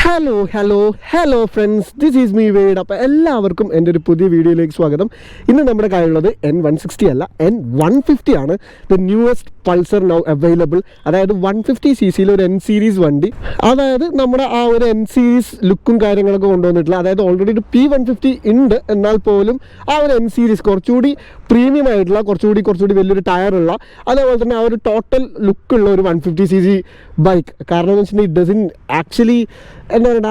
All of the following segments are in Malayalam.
Hello friends, this is me Wade. അപ്പോൾ എല്ലാവർക്കും എൻ്റെ ഒരു പുതിയ വീഡിയോയിലേക്ക് സ്വാഗതം. ഇന്ന് നമ്മുടെ കയ്യിലുള്ളത് N160 അല്ല N150 ആണ്. The newest Pulsar now available. അതായത് 150cc ഒരു N സീരീസ് വണ്ടി. അതായത് നമ്മുടെ ആ ഒരു N സീരീസ് ലുക്കും കാര്യങ്ങളൊക്കെ കൊണ്ടുവന്നിട്ടില്ല. അതായത് ഓൾറെഡി ഒരു P150 ഉണ്ട്, എന്നാൽ പോലും ആ ഒരു N സീരീസ് കുറച്ചുകൂടി പ്രീമിയം ആയിട്ടുള്ള കുറച്ചുകൂടി വലിയൊരു ടയറുള്ള, അതേപോലെ തന്നെ ആ ഒരു ടോട്ടൽ ലുക്കുള്ള ഒരു 150cc ബൈക്ക്. കാരണം എന്ന് വെച്ചിട്ടുണ്ടെങ്കിൽ ഇറ്റ് ഡസൻ ആക്ച്വലി എന്താ പറയുക,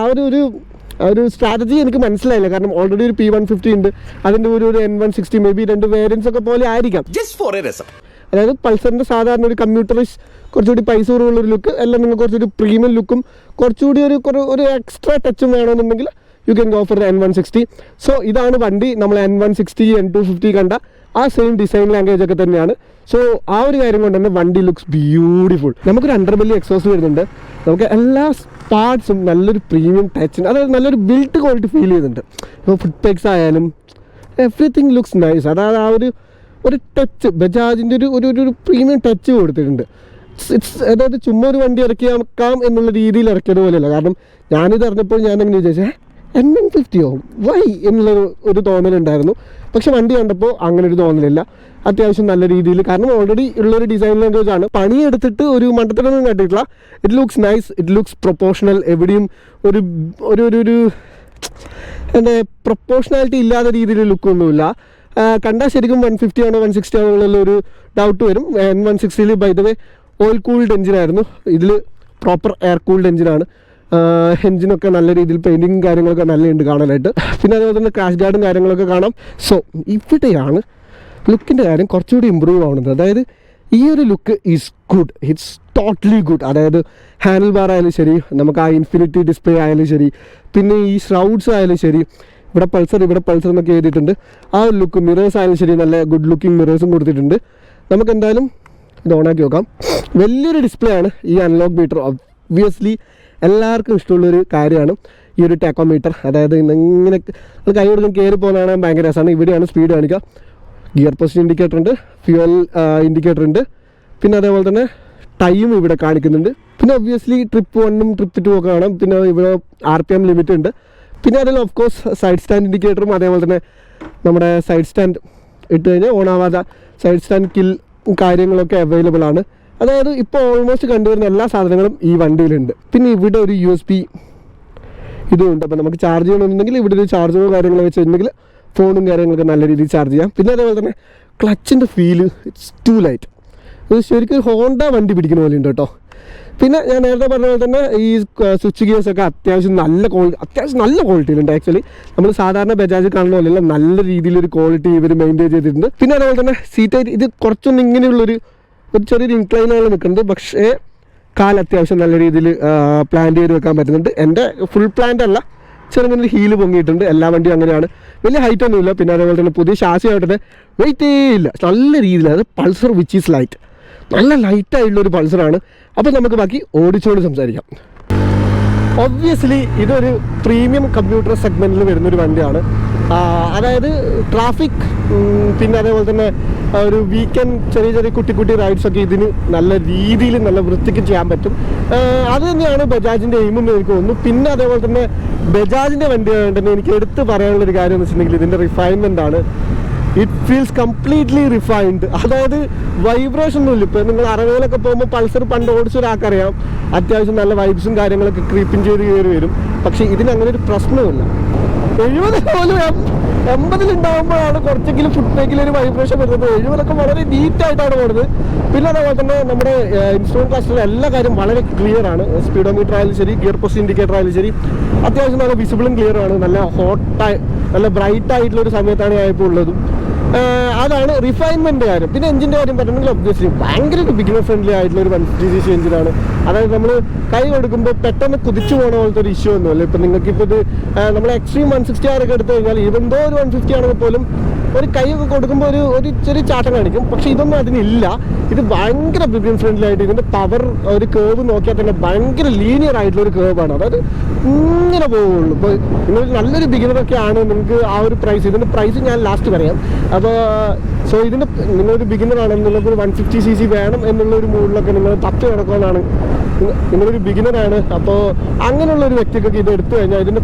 ആ ഒരു സ്ട്രാറ്റജി എനിക്ക് മനസ്സിലായില്ല. കാരണം ഓൾറെഡി ഒരു P150 ഉണ്ട്, അതിൻ്റെ ഒരു N160 മേ ബി രണ്ട് വേരിയൻസ് ഒക്കെ പോലെ ആയിരിക്കാം. അതായത് പൾസറിൻ്റെ സാധാരണ ഒരു കമ്പ്യൂട്ടറിഷ് കുറച്ചുകൂടി പൈസ കുറവുള്ളൊരു ലുക്ക്, എല്ലാം നിങ്ങൾക്ക് കുറച്ചൊരു പ്രീമിയം ലുക്കും കുറച്ചുകൂടി ഒരു എക്സ്ട്രാ ടച്ചും വേണമെന്നുണ്ടെങ്കിൽ you can go for N160. So ഇതാണ് വണ്ടി. നമ്മൾ N160 N250 കണ്ട ആ സെയിം ഡിസൈൻ ലാംഗ്വേജ് ഒക്കെ തന്നെയാണ്. സോ ആ ഒരു കാര്യം കൊണ്ട് തന്നെ വണ്ടി ലുക്സ് ബ്യൂട്ടിഫുൾ. നമുക്കൊരു അണ്ടർബെല്ലി എക്സോസ്റ്റ് വരുന്നുണ്ട്. നമുക്ക് എല്ലാ പാർട്സും നല്ലൊരു പ്രീമിയം ടച്ചിന്, അതായത് നല്ലൊരു ബിൽറ്റ് ക്വാളിറ്റി ഫീൽ ചെയ്യുന്നുണ്ട്. ഇപ്പോൾ ഫുഡ് പെക്സ് ആയാലും എവറിത്തിങ് ലുക്സ് നൈസ്. അതായത് ആ ഒരു ടച്ച് ബജാജിൻ്റെ ഒരു പ്രീമിയം ടച്ച് കൊടുത്തിട്ടുണ്ട്. അതായത് ചുമ്മാ ഒരു വണ്ടി ഇറക്കിയാക്കാം എന്നുള്ള രീതിയിൽ ഇറക്കിയത് പോലെയല്ല. കാരണം ഞാനിത് അറിഞ്ഞപ്പോൾ ഞാനങ്ങനെ വിചാരിച്ചേ N150 വൈ എന്നുള്ളൊരു തോന്നലുണ്ടായിരുന്നു. പക്ഷെ വണ്ടി കണ്ടപ്പോൾ അങ്ങനെ ഒരു തോന്നലില്ല. അത്യാവശ്യം നല്ല രീതിയിൽ, കാരണം ഓൾറെഡി ഉള്ളൊരു ഡിസൈൻ ലാംഗ്വേജ് ആണ്. പണിയെടുത്തിട്ട് ഒരു മണ്ടത്തരൊന്നും കണ്ടിട്ടില്ല. It looks nice, it looks proportional. എവിടെയും ഒരു എന്താ പ്രൊപ്പോർഷണാലിറ്റി ഇല്ലാത്ത രീതിയിൽ ലുക്കൊന്നുമില്ല. കണ്ടാൽ ശരിക്കും 150 ആണോ 160 ആണോ എന്നുള്ളൊരു ഡൗട്ട് വരും. N160 by the way oil cooled എഞ്ചിനായിരുന്നു. ഇതിൽ പ്രോപ്പർ എയർ കൂൾഡ് എഞ്ചിനാണ്. എഞ്ചിനൊക്കെ നല്ല രീതിയിൽ പെയിൻറ്റിങ്ങും കാര്യങ്ങളൊക്കെ നല്ലതുണ്ട് കാണാനായിട്ട്. പിന്നെ അതുപോലെ തന്നെ ക്രാഷ് ഗാർഡും കാര്യങ്ങളൊക്കെ കാണാം. സോ ഇവിടെയാണ് ലുക്കിൻ്റെ കാര്യം കുറച്ചുകൂടി ഇമ്പ്രൂവ് ആവുന്നത്. അതായത് ഈ ഒരു look is good, it's totally good. അതായത് ഹാൻഡിൽ ബാർ ആയാലും ശരി, നമുക്ക് ആ ഇൻഫിനിറ്റി ഡിസ്പ്ലേ ആയാലും ശരി, പിന്നെ ഈ ഷ്രൗഡ്സ് ആയാലും ശരി, ഇവിടെ പൾസർ എന്നൊക്കെ എഴുതിയിട്ടുണ്ട്. ആ ഒരു ലുക്ക്, മിറേഴ്സ് ആയാലും ശരി, നല്ല ഗുഡ് ലുക്കിംഗ് മിറേഴ്സും കൊടുത്തിട്ടുണ്ട്. നമുക്ക് എന്തായാലും ഇത് ഓണാക്കി നോക്കാം. വലിയൊരു ഡിസ്പ്ലേ ആണ് ഈ അനലോഗ് മീറ്റർ. ഒബ്വിയസ്ലി എല്ലാവർക്കും ഇഷ്ടമുള്ളൊരു കാര്യമാണ് ഈ ഒരു ടാക്കോമീറ്റർ. അതായത് ഇങ്ങനെ കൈ കൊടുക്കാൻ കയറി പോകുന്നതാണ് ഭയങ്കര രസമാണ്. ഇവിടെയാണ് സ്പീഡ് കാണിക്കുക. ഗിയർ പൊസിഷൻ ഇൻഡിക്കേറ്റർ ഉണ്ട്, ഫ്യൂവൽ ഇൻഡിക്കേറ്റർ ഉണ്ട്, പിന്നെ അതേപോലെ തന്നെ ടൈം ഇവിടെ കാണിക്കുന്നുണ്ട്. പിന്നെ ഒബ്വിയസ്ലി ട്രിപ്പ് 1ഉം ട്രിപ്പ് 2 ഒക്കെ കാണാം. പിന്നെ ഇവിടെ RPM ലിമിറ്റ് ഉണ്ട്. പിന്നെ അതിൽ ഓഫ് കോഴ്സ് സൈഡ് സ്റ്റാൻഡ് ഇൻഡിക്കേറ്ററും, അതേപോലെ തന്നെ നമ്മുടെ സൈഡ് സ്റ്റാൻഡ് ഇട്ട് കഴിഞ്ഞാൽ ഓണാവാത്ത സൈഡ് സ്റ്റാൻഡ് കിൽ കാര്യങ്ങളൊക്കെ അവൈലബിൾ ആണ്. അതായത് ഇപ്പോൾ ഓൾമോസ്റ്റ് കണ്ടുവരുന്ന എല്ലാ സാധനങ്ങളും ഈ വണ്ടിയിലുണ്ട്. പിന്നെ ഇവിടെ ഒരു USB ഇതുണ്ട്. അപ്പോൾ നമുക്ക് ചാർജ് ചെയ്യണമെന്നുണ്ടെങ്കിൽ ഇവിടെ ഒരു ചാർജറോ കാര്യങ്ങളോ വെച്ചിട്ടുണ്ടെങ്കിൽ ഫോണും കാര്യങ്ങളൊക്കെ നല്ല രീതിയിൽ ചാർജ് ചെയ്യാം. പിന്നെ അതേപോലെ തന്നെ ക്ലച്ചിൻ്റെ ഫീല് ഇറ്റ്സ് ടു ലൈറ്റ്. ഇത് ശരിക്കും ഹോണ്ട വണ്ടി പിടിക്കുന്ന പോലെ ഉണ്ട് കേട്ടോ. പിന്നെ ഞാൻ നേരത്തെ പറഞ്ഞ പോലെ തന്നെ ഈ സ്വിച്ച് ഗിയേഴ്സൊക്കെ അത്യാവശ്യം നല്ല ക്വാളിറ്റിയിലുണ്ട്. ആക്ച്വലി നമ്മൾ സാധാരണ ബജാജ് കാണുന്ന പോലെയല്ല, നല്ല രീതിയിലൊരു ക്വാളിറ്റി ഇവർ മെയിൻറ്റെയിൻ ചെയ്തിട്ടുണ്ട്. പിന്നെ അതേപോലെ തന്നെ സീറ്റ് ഹൈറ്റ് ഇത് കുറച്ചൊന്നും ഇങ്ങനെയുള്ളൊരു ചെറിയൊരു ഇൻക്ലൈനാണ് നിൽക്കുന്നത്. പക്ഷേ കാൽ അത്യാവശ്യം നല്ല രീതിയിൽ പ്ലാന്റ് ചെയ്ത് വെക്കാൻ പറ്റുന്നുണ്ട്. എൻ്റെ ഫുൾ പ്ലാന്റ് അല്ല, ചെറുങ്ങനെ ഹീല് പൊങ്ങിയിട്ടുണ്ട്. എല്ലാ വണ്ടിയും അങ്ങനെയാണ്, വലിയ ഹൈറ്റ് ഒന്നുമില്ല. പിന്നെ അതേപോലെ തന്നെ പുതിയ ഷാസി ആയിട്ട് വെയിറ്റേ ഇല്ല, നല്ല രീതിയിലാണ് പൾസർ വിച്ച് ഈസ് ലൈറ്റ്, നല്ല ലൈറ്റായിട്ടുള്ളൊരു പൾസറാണ്. അപ്പോൾ നമുക്ക് ബാക്കി ഓടിച്ചോട് സംസാരിക്കാം. ഒബ്വിയസ്ലി ഇതൊരു പ്രീമിയം കമ്പ്യൂട്ടർ സെഗ്മെൻറ്റിൽ വരുന്നൊരു വണ്ടിയാണ്. അതായത് ട്രാഫിക്, പിന്നെ അതേപോലെ തന്നെ ഒരു വീക്കെൻഡ് ചെറിയ കുട്ടി റൈഡ്സൊക്കെ ഇതിന് നല്ല രീതിയിൽ നല്ല വൃത്തിക്ക് ചെയ്യാൻ പറ്റും. അത് തന്നെയാണ് ബജാജിൻ്റെ എയിമെന്ന് എനിക്ക് തോന്നുന്നു. പിന്നെ അതേപോലെ തന്നെ ബജാജിൻ്റെ വണ്ടി ആയതുകൊണ്ട് എനിക്ക് എടുത്ത് പറയാനുള്ളൊരു കാര്യം എന്ന് വെച്ചിട്ടുണ്ടെങ്കിൽ ഇതിൻ്റെ റിഫൈൻമെൻ്റ് ആണ്. It feels completely refined. അതായത് വൈബ്രേഷൻ ഒന്നുമില്ല. ഇപ്പോൾ നിങ്ങൾ അറവേലൊക്കെ പോകുമ്പോൾ പൾസർ പണ്ട് ഓടിച്ച ഒരാൾക്കറിയാം, അത്യാവശ്യം നല്ല വൈബ്സും കാര്യങ്ങളൊക്കെ ക്രീപ്പിങ് ചെയ്ത് കയറി വരും. പക്ഷേ ഇതിനങ്ങനെ ഒരു പ്രശ്നമില്ല. 70 പോലും 80 ഉണ്ടാകുമ്പോഴാണ് കുറച്ചെങ്കിലും ഫുഡ് മേക്കിലൊരു വൈബ്രേഷൻ വരുന്നത്. 70 വളരെ നീറ്റായിട്ടാണ് പോകുന്നത്. പിന്നെ അതേപോലെ തന്നെ നമ്മുടെ ഇൻസ്ട്രുമെന്റ് ക്ലസ്റ്ററിൽ എല്ലാ കാര്യം വളരെ ക്ലിയർ ആണ്. സ്പീഡോമീറ്റർ ആയാലും ശരി, ഗിയർ പൊസിഷൻ ഇൻഡിക്കേറ്റർ ആയാലും ശരി, അത്യാവശ്യം നല്ല വിസിബിളും ക്ലിയർ ആണ്. നല്ല നല്ല ബ്രൈറ്റ് ആയിട്ടുള്ള ഒരു സമയത്താണ് ഞാൻ ഇപ്പോൾ ഉള്ളതും. അതാണ് റിഫൈൻമെൻറ്റ് കാര്യം. പിന്നെ എഞ്ചിൻ്റെ കാര്യം പറഞ്ഞിട്ടുണ്ടെങ്കിൽ ഒബ്വിയസ്ലി ഭയങ്കര ബിഗിനർ ഫ്രണ്ട്ലി ആയിട്ടുള്ള ഒരു 150cc എഞ്ചിനാണ്. അതായത് നമ്മൾ കൈ കൊടുക്കുമ്പോൾ പെട്ടെന്ന് കുതിച്ചു പോകുന്ന പോലത്തെ ഒരു ഇഷ്യൂ ഒന്നുമല്ല. ഇപ്പം നിങ്ങൾക്കിപ്പോൾ ഇത് നമ്മൾ എക്സ്ട്രീം 160R ഒക്കെ എടുത്തു കഴിഞ്ഞാൽ ഇവന്തോ ഒരു 150 ആണെങ്കിൽ പോലും ഒരു കൈയൊക്കെ കൊടുക്കുമ്പോൾ ഒരു ചെറിയ ചാട്ടം കാണിക്കും. പക്ഷെ ഇതൊന്നും അതിനില്ല. ഇത് ഭയങ്കര ബിഗിനർ ഫ്രണ്ട്ലി ആയിട്ട് ഇതിൻ്റെ പവർ ഒരു കേവ് നോക്കിയാൽ തന്നെ ഭയങ്കര ലീനിയർ ആയിട്ടുള്ള ഒരു കേവാണ്. അതായത് ഇങ്ങനെ പോവുള്ളൂ. ഇപ്പോൾ നിങ്ങൾ നല്ലൊരു ബിഗിനറൊക്കെ ആണ്, നിങ്ങൾക്ക് ആ ഒരു പ്രൈസ്, ഇതിൻ്റെ പ്രൈസ് ഞാൻ ലാസ്റ്റ് പറയാം. അപ്പോൾ സോ ഇതിൻ്റെ നിങ്ങളൊരു ബിഗിനറാണ്, നിങ്ങൾക്ക് ഒരു 150cc വേണം എന്നുള്ളൊരു മൂഡിലൊക്കെ നിങ്ങൾ തപ്പി നടക്കുമെന്നാണ്, നിങ്ങളൊരു ബിഗിനറാണ്. അപ്പോൾ അങ്ങനെയുള്ള ഒരു വ്യക്തിക്കൊക്കെ ഇത് എടുത്തു കഴിഞ്ഞാൽ ഇതിൻ്റെ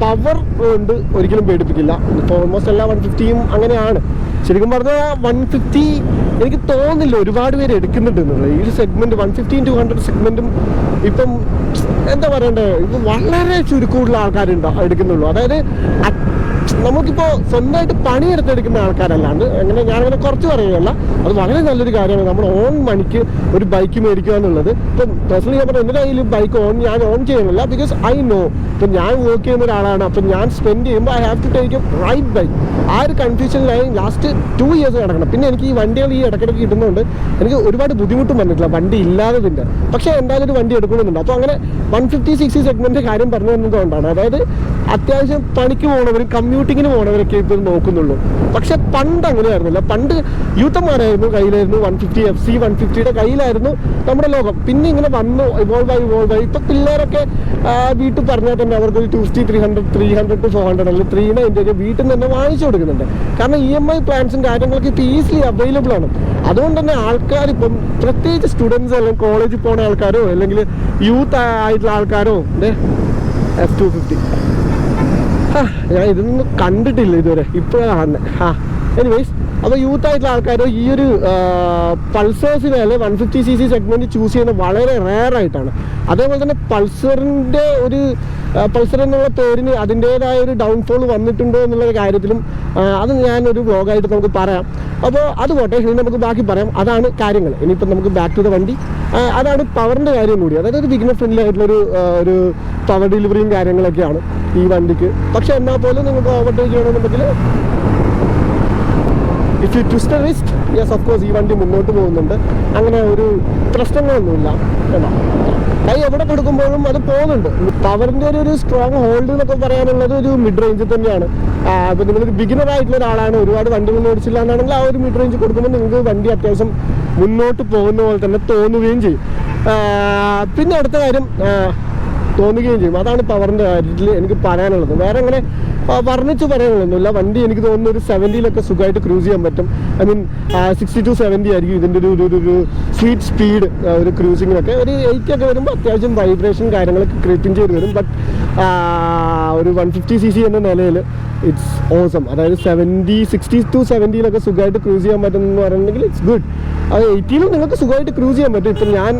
പവർ കൊണ്ട് ഒരിക്കലും പേടിപ്പിക്കില്ല. ഇപ്പോൾ ഓൾമോസ്റ്റ് എല്ലാ 150യും അങ്ങനെയാണ്. ശരിക്കും പറഞ്ഞാൽ 150 എനിക്ക് തോന്നുന്നില്ല ഒരുപാട് പേര് എടുക്കുന്നുണ്ട് എന്നുള്ളത്. ഈ ഒരു സെഗ്മെൻറ്റ് 150-200 സെഗ്മെൻറ്റും ഇപ്പം എന്താ പറയണ്ടേ, ഇത് വളരെ ചുരുക്കമുള്ള ആൾക്കാരുണ്ടോ എടുക്കുന്നുള്ളൂ. അതായത് നമുക്കിപ്പോൾ സ്വന്തമായിട്ട് പണിയെടുത്തെടുക്കുന്ന ആൾക്കാരല്ലാണ്ട് ഞാനങ്ങനെ കുറച്ച് പറയുകയല്ല, അത് വളരെ നല്ലൊരു കാര്യമാണ്. നമ്മൾ ഓൺ മണിക്ക് ഒരു ബൈക്ക് മേടിക്കുക എന്നുള്ളത്. ഇപ്പം പേഴ്സണലി ഞാൻ പറഞ്ഞാൽ എൻ്റെ കയ്യിൽ ബൈക്ക് ഞാൻ ഓൺ ചെയ്യുന്നില്ല, ബിക്കോസ് ഐ നോ ഇപ്പം ഞാൻ വർക്ക് ചെയ്യുന്ന ഒരാളാണ്. അപ്പം ഞാൻ സ്പെൻഡ് ചെയ്യുമ്പോൾ I have to take a right bike. ആ ഒരു കൺഫ്യൂഷനിലായി ലാസ്റ്റ് 2 years കിടക്കണം. പിന്നെ എനിക്ക് ഈ വണ്ടികൾ ഈ ഇടയ്ക്കിടയ്ക്ക് കിട്ടുന്നതുകൊണ്ട് എനിക്ക് ഒരുപാട് ബുദ്ധിമുട്ടും വന്നിട്ടില്ല വണ്ടി ഇല്ലാത്തതിൻ്റെ. പക്ഷേ എന്തായാലും ഒരു വണ്ടി എടുക്കണമെന്നുണ്ട്. അപ്പോൾ അങ്ങനെ 150cc സെഗ്മെൻറ്റ് കാര്യം പറഞ്ഞു തന്നതുകൊണ്ടാണ്. അതായത് അത്യാവശ്യം പണിക്ക് പോകുന്നവരും കമ്മ്യൂട്ടിങ്ങിന് പോകുന്നവരൊക്കെ ഇപ്പോൾ നോക്കുന്നുള്ളൂ. പക്ഷെ പണ്ട് അങ്ങനെയായിരുന്നില്ല. പണ്ട് യൂത്തന്മാരായിരുന്നു കയ്യിലായിരുന്നു 150 150യുടെ കയ്യിലായിരുന്നു നമ്മുടെ ലോകം. പിന്നെ ഇങ്ങനെ വന്നു ഇവോൾവ് ആയി. ഇപ്പം പിള്ളേരൊക്കെ വീട്ടിൽ പറഞ്ഞാൽ തന്നെ അവർക്കൊരു 250 300 to 400 അല്ലെങ്കിൽ 390 വീട്ടിൽ നിന്ന് തന്നെ വാങ്ങിച്ചു കൊടുക്കുന്നുണ്ട്. കാരണം EMI പ്ലാൻസും കാര്യങ്ങളൊക്കെ ഇപ്പോൾ ഈസിലി അവൈലബിൾ ആണ്. അതുകൊണ്ട് തന്നെ ആൾക്കാർ ഇപ്പം പ്രത്യേകിച്ച് സ്റ്റുഡൻസ് അല്ലെങ്കിൽ കോളേജിൽ പോകുന്ന ആൾക്കാരോ അല്ലെങ്കിൽ യൂത്ത് ആയിട്ടുള്ള ആൾക്കാരോ F250 ഞാൻ ഇതൊന്നും കണ്ടിട്ടില്ല ഇതുവരെ, ഇപ്പോഴാണ്. എനിവേസ്, അപ്പോൾ യൂത്ത് ആയിട്ടുള്ള ആൾക്കാർ ഈ ഒരു പൾസേഴ്സിനെ 150cc സെഗ്മെൻറ്റ് ചൂസ് ചെയ്യുന്നത് വളരെ റെയർ ആയിട്ടാണ്. അതേപോലെ തന്നെ പൾസറിൻ്റെ പൾസർ എന്നുള്ള പേരിന് അതിൻ്റേതായ ഒരു ഡൗൺഫോൾ വന്നിട്ടുണ്ടോ എന്നുള്ള കാര്യത്തിലും അത് ഞാനൊരു വ്ലോഗായിട്ട് നമുക്ക് പറയാം. അപ്പോൾ അത് പോട്ടെ, ഇനി നമുക്ക് ബാക്കി പറയാം. അതാണ് കാര്യങ്ങൾ. ഇനിയിപ്പം നമുക്ക് ബാക്ക് ടു ദ വണ്ടി. അതാണ് പവറിൻ്റെ കാര്യം കൂടി. അതായത് ഒരു ബിഗിനർ ഫ്രണ്ട്ലി ആയിട്ടുള്ളൊരു പവർ ഡെലിവറിയും കാര്യങ്ങളൊക്കെയാണ് ഈ വണ്ടിക്ക്. പക്ഷേ എന്നാൽ പോലും നിങ്ങൾക്ക് ഓവർടേക്ക് ചെയ്യണമെന്നുണ്ടെങ്കിൽ if you twist wrist, yes of course ഈ വണ്ടി മുന്നോട്ട് പോകുന്നുണ്ട്. അങ്ങനെ ഒരു പ്രശ്നങ്ങളൊന്നുമില്ല കേട്ടോ. കൈ എവിടെ കൊടുക്കുമ്പോഴും അത് പോകുന്നുണ്ട്. പവറിൻ്റെ ഒരു സ്ട്രോങ് ഹോൾഡ് എന്നൊക്കെ പറയാനുള്ളത് ഒരു മിഡ് റേഞ്ചിൽ തന്നെയാണ്. അപ്പോൾ നിങ്ങളൊരു ബിഗിനർ ആയിട്ടുള്ള ഒരാളാണ്, ഒരുപാട് വണ്ടികൾ മേടിച്ചില്ല എന്നാണെങ്കിൽ ആ ഒരു മിഡ് റേഞ്ച് കൊടുക്കുമ്പോൾ നിങ്ങൾക്ക് വണ്ടി അത്യാവശ്യം മുന്നോട്ട് പോകുന്ന പോലെ തന്നെ തോന്നുകയും ചെയ്യും. പിന്നെ അടുത്ത കാര്യം തോന്നുകയും ചെയ്യും. അതാണ് പവറിൻ്റെ കാര്യത്തിൽ എനിക്ക് പറയാനുള്ളത്. വേറെ അങ്ങനെ വർണ്ണിച്ച് പറയാനുള്ളതൊന്നുമില്ല. വണ്ടി എനിക്ക് തോന്നുന്നു ഒരു 70-ലൊക്കെ സുഖമായിട്ട് ക്രൂസ് ചെയ്യാൻ പറ്റും. ഐ മീൻ 60 to 70 ആയിരിക്കും ഇതിൻ്റെ ഒരു സ്വീറ്റ് സ്പീഡ്. ഒരു ക്രൂസിങ്ങിനൊക്കെ ഒരു 80 ഒക്കെ വരുമ്പോൾ അത്യാവശ്യം വൈബ്രേഷൻ കാര്യങ്ങളൊക്കെ ക്രിയേറ്റ് ചെയ്ത് വരും. ബട്ട് ഒരു 150cc എന്ന നിലയിൽ ഇറ്റ്സ് ഓസം. അതായത് 60 to 70-ലൊക്കെ സുഖമായിട്ട് ക്രൂസ് ചെയ്യാൻ പറ്റുമെന്ന് പറയുന്നുണ്ടെങ്കിൽ ഇറ്റ്സ് ഗുഡ്. അത് 80-ലും നിങ്ങൾക്ക് സുഖമായിട്ട് ക്രൂസ് ചെയ്യാൻ പറ്റും. ഇപ്പം ഞാൻ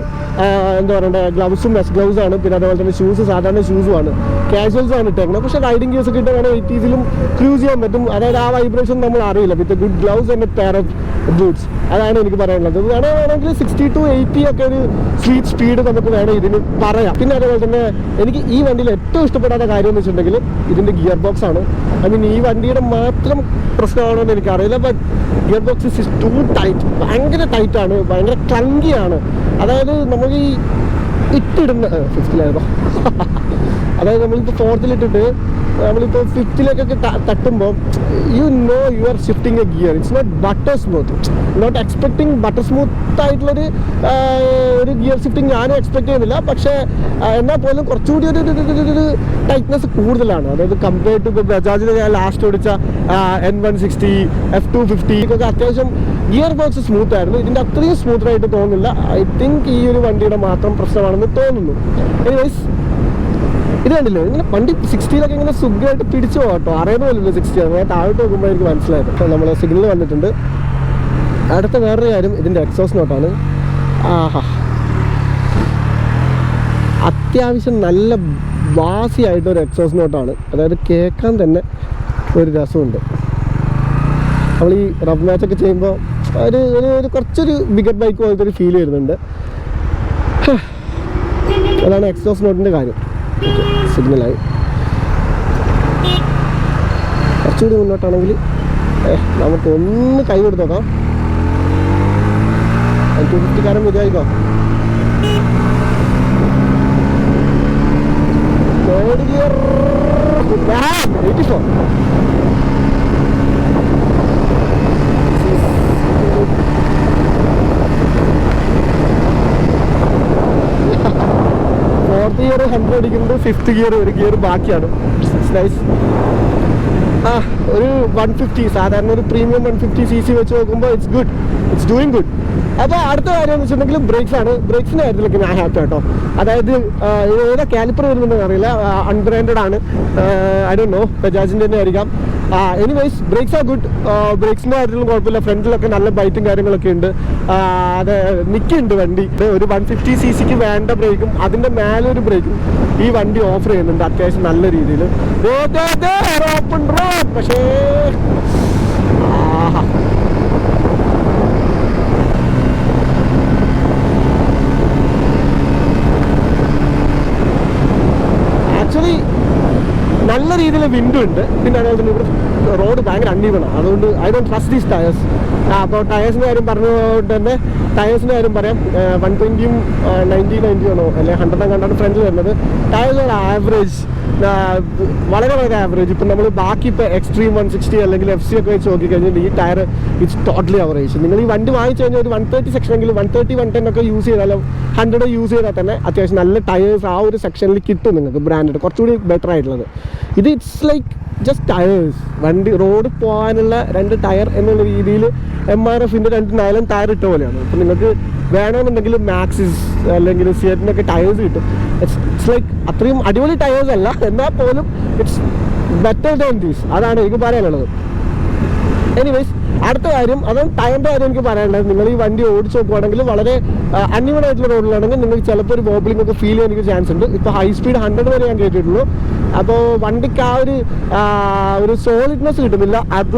എന്താ പറയണ്ടേ, ഗ്ലൗസും വെസ്റ്റ് ഗ്ലൗസാണ്, പിന്നെ അതേപോലെ തന്നെ ഷൂസ് സാധാരണ ഷൂസുമാണ്, കാഷ്വൽസാണ് ഇട്ടേക്കുന്നത്. പക്ഷേ റൈഡിങ് ഗിയേഴ്സ് ഒക്കെ ഇട്ട് വേണം 80-ലും ക്രൂസ് ചെയ്യാൻ പറ്റും. അതായത് ആ വൈബ്രേഷൻ നമ്മൾ അറിയില്ല. With good gloves and pair of boots. അതാണ് എനിക്ക് പറയാനുള്ളത്. വേണമെങ്കിൽ 60 to 80 ഒക്കെ ഒരു സ്വീറ്റ് സ്പീഡ് നമുക്ക് വേണം ഇതിന് പറയാം. പിന്നെ അതേപോലെ തന്നെ എനിക്ക് ഈ വണ്ടിയിൽ ഏറ്റവും ഇഷ്ടപ്പെടാത്ത കാര്യം എന്ന് വെച്ചിട്ടുണ്ടെങ്കിൽ ഇതിൻ്റെ ഗിയർ ബോക്സ് ആണ്. ഐ മീൻ ഈ വണ്ടിയുടെ മാത്രം പ്രശ്നമാണോ എന്ന് എനിക്കറിയില്ല. But gear box is too tight. ഭയങ്കര ടൈറ്റാണ്, ഭയങ്കര ക്ലങ്കിയാണ്. അതായത് നമ്മൾ ഈ ഇട്ടിടുന്ന 5th-ലായിരുന്നു അതായത് നമ്മളിപ്പോൾ 4th-ലിട്ടിട്ട് നമ്മളിപ്പോൾ 5th-ലേക്കൊക്കെ തട്ടുമ്പോൾ you know you are shifting a gear. It's not butter smooth. Not expecting butter smooth ആയിട്ടുള്ളൊരു ഗിയർ ഷിഫ്റ്റിംഗ് ഞാനും എക്സ്പെക്ട് ചെയ്യുന്നില്ല. പക്ഷേ എന്നാൽ പോലും കുറച്ചുകൂടി ഒരു ടൈറ്റ്നെസ് കൂടുതലാണ്. അതായത് കമ്പയർ ടു ഇപ്പോൾ ബജാജിൽ ഞാൻ ലാസ്റ്റ് ഓടിച്ച N160 F250 ഒക്കെ അത്യാവശ്യം ഗിയർ ബോക്സ് സ്മൂത്ത് ആയിരുന്നു. ഇതിൻ്റെ അത്രയും സ്മൂത്തായിട്ട് തോന്നുന്നില്ല. ഐ തിങ്ക് ഈ ഒരു വണ്ടിയുടെ മാത്രം പ്രശ്നമാണെന്ന് തോന്നുന്നു. എനിവേസ്, ഇത് കണ്ടില്ലേ, ഇങ്ങനെ വണ്ടി 60-ലൊക്കെ ഇങ്ങനെ സുഖമായിട്ട് പിടിച്ചു പോകട്ടോ. അറിയുന്നതല്ലോ 60 അങ്ങനെ താഴോട്ട് നോക്കുമ്പോൾ എനിക്ക് മനസ്സിലായത്. നമ്മൾ സിഗ്നൽ വന്നിട്ടുണ്ട്. അടുത്ത വേറൊരു കാര്യം ഇതിൻ്റെ എക്സോസ് നോട്ടാണ്. അത്യാവശ്യം നല്ല വാസിയായിട്ടൊരു എക്സോസ് നോട്ടാണ്. അതായത് കേൾക്കാൻ തന്നെ ഒരു രസമുണ്ട്. നമ്മൾ ഈ റബ് മാച്ചൊക്കെ ചെയ്യുമ്പോൾ ഒരു കുറച്ചൊരു ബിഗർ ബൈക്ക് പോലത്തെ ഒരു ഫീൽ വരുന്നുണ്ട്. അതാണ് എക്സോസ് നോട്ടിൻ്റെ കാര്യം. സിഗ്നലായി കുറച്ചുകൂടി മുന്നോട്ടാണെങ്കിൽ നമുക്കൊന്ന് കൈ കൊടുത്ത് നോക്കാം. 250-കാരൻ വിചാരിക്കോ. ഗിയർ 100 അടിക്കുന്നുണ്ട്, 5th ഗിയർ ഒരു ഗിയർ ബാക്കിയാണ്. നൈസ്. ഒരു 150 സാധാരണ ഒരു പ്രീമിയം 150cc വെച്ച് നോക്കുമ്പോൾ it's good, it's doing good. അപ്പോൾ അടുത്ത കാര്യം എന്ന് വെച്ചിട്ടുണ്ടെങ്കിൽ ബ്രേക്സ് ആണ്. ബ്രേക്സിൻ്റെ കാര്യത്തിലൊക്കെ ഞാൻ ഹാപ്പി കേട്ടോ. അതായത് ഏതാ കാലിപ്പർ വരുന്നുണ്ടെന്ന് അറിയില്ല, അൺബ്രാൻഡഡ് ആണ്. ഐ ഡോണ്ട് നോ, ബജാജിൻ്റെ തന്നെ ആയിരിക്കാം. Anyways brakes are good. ബ്രേക്സിൻ്റെ കാര്യത്തിലും കുഴപ്പമില്ല. ഫ്രണ്ടിലൊക്കെ നല്ല ബൈറ്റും കാര്യങ്ങളൊക്കെ ഉണ്ട്. അത് നിൽക്കുന്നുണ്ട് വണ്ടി. ഒരു 150cc വേണ്ട ബ്രേക്കും അതിൻ്റെ മേലെ ഒരു ബ്രേക്കും ഈ വണ്ടി ഓഫർ ചെയ്യുന്നുണ്ട് അത്യാവശ്യം നല്ല രീതിയിൽ. ഓപ്പൺ റോഡ് പക്ഷേ ആക്ച്വലി നല്ല രീതിയിൽ വിൻഡും ഉണ്ട്. പിന്നെ അതുപോലെ തന്നെ ഇവിടെ റോഡ് ഭയങ്കര അൺഈവണാണ്. അതുകൊണ്ട് I don't trust these tyres. അപ്പോൾ ടയേഴ്സിൻ്റെ കാര്യം പറഞ്ഞുകൊണ്ട് തന്നെ ടയേഴ്സിൻ്റെ കാര്യം പറയാം. 120 90 ആണോ അല്ലെങ്കിൽ 100 കണ്ടാണ് ഫ്രണ്ടിൽ വരുന്നത്. ടയേഴ്സ് ആവറേജ്, വളരെ വളരെ ആവറേജ്. ഇപ്പം നമ്മൾ ബാക്കി ഇപ്പോൾ എക്സ്ട്രീം 160 അല്ലെങ്കിൽ FC ഒക്കെ വെച്ച് നോക്കിക്കഴിഞ്ഞാൽ ഈ ടയർ ഇറ്റ്സ് ടോട്ടലി ആവറേജ്. നിങ്ങൾ ഈ വണ്ടി വാങ്ങിച്ചു കഴിഞ്ഞാൽ ഒരു 130 സെക്ഷനെങ്കിൽ 130 110 ഒക്കെ യൂസ് ചെയ്താലും 100 യൂസ് ചെയ്താൽ തന്നെ അത്യാവശ്യം നല്ല ടയേഴ്സ് ആ ഒരു സെക്ഷനിൽ കിട്ടും നിങ്ങൾക്ക്. ബ്രാൻഡഡ് കുറച്ചുകൂടി ബെറ്റർ ആയിട്ടുള്ളത്. ഇത് ഇറ്റ്സ് ലൈക്ക് ജസ്റ്റ് ടയേഴ്സ്. വണ്ടി റോഡ് പോകാനുള്ള 2 ടയർ എന്നുള്ള രീതിയിൽ MRFൻ്റെ 2 നൈലൺ ടയർ ഇട്ട പോലെയാണ്. അപ്പം നിങ്ങൾക്ക് വേണമെന്നുണ്ടെങ്കിൽ മാക്സിസ് അല്ലെങ്കിൽ സിയറ്റിനൊക്കെ ടയേഴ്സ് കിട്ടും. ഇറ്റ്സ് ലൈക്ക് അത്രയും അടിപൊളി ടയേഴ്സ് അല്ല, എന്നാൽ പോലും ഇറ്റ്സ് ബെറ്റർ ദാൻ ദീസ്. അതാണ് എനിക്ക് പറയാനുള്ളത്. എനിവേസ് അടുത്ത കാര്യം, അതും ടയറിൻ്റെ കാര്യം എനിക്ക് പറയാനുള്ളത്. നിങ്ങൾ ഈ വണ്ടി ഓടിച്ച് നോക്കുവാണെങ്കിൽ വളരെ അൺഈവൺ ആയിട്ടുള്ള റോഡിലാണെങ്കിൽ നിങ്ങൾക്ക് ചിലപ്പോൾ ഒരു വോബ്ലിംഗ് ഒക്കെ ഫീൽ ചെയ്യാൻ എനിക്ക് ചാൻസ് ഉണ്ട്. ഇപ്പോൾ ഹൈ സ്പീഡ് 100 വരെ ഞാൻ കേട്ടിട്ടുള്ളൂ. അപ്പോൾ വണ്ടിക്ക് ആ ഒരു സോളിഡ്നെസ് കിട്ടുന്നില്ല. അത്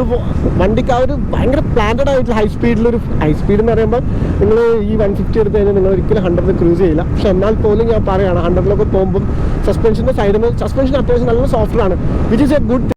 വണ്ടിക്ക് ആ ഒരു ഭയങ്കര പ്ലാന്റഡ് ആയിട്ടുള്ള ഹൈ സ്പീഡ് എന്ന് പറയുമ്പോൾ നിങ്ങൾ ഈ 150 എടുത്ത് കഴിഞ്ഞാൽ നിങ്ങൾ ഒരിക്കലും 100 ക്രൂസ് ചെയ്യില്ല. പക്ഷെ എന്നാൽ പോലും ഞാൻ പറയുകയാണ് 100 പോകുമ്പം സസ്പെൻഷൻ അത്യാവശ്യം നല്ല സോഫ്റ്റ് ആണ്, വിച്ച് ഈസ് എ ഗുഡ്.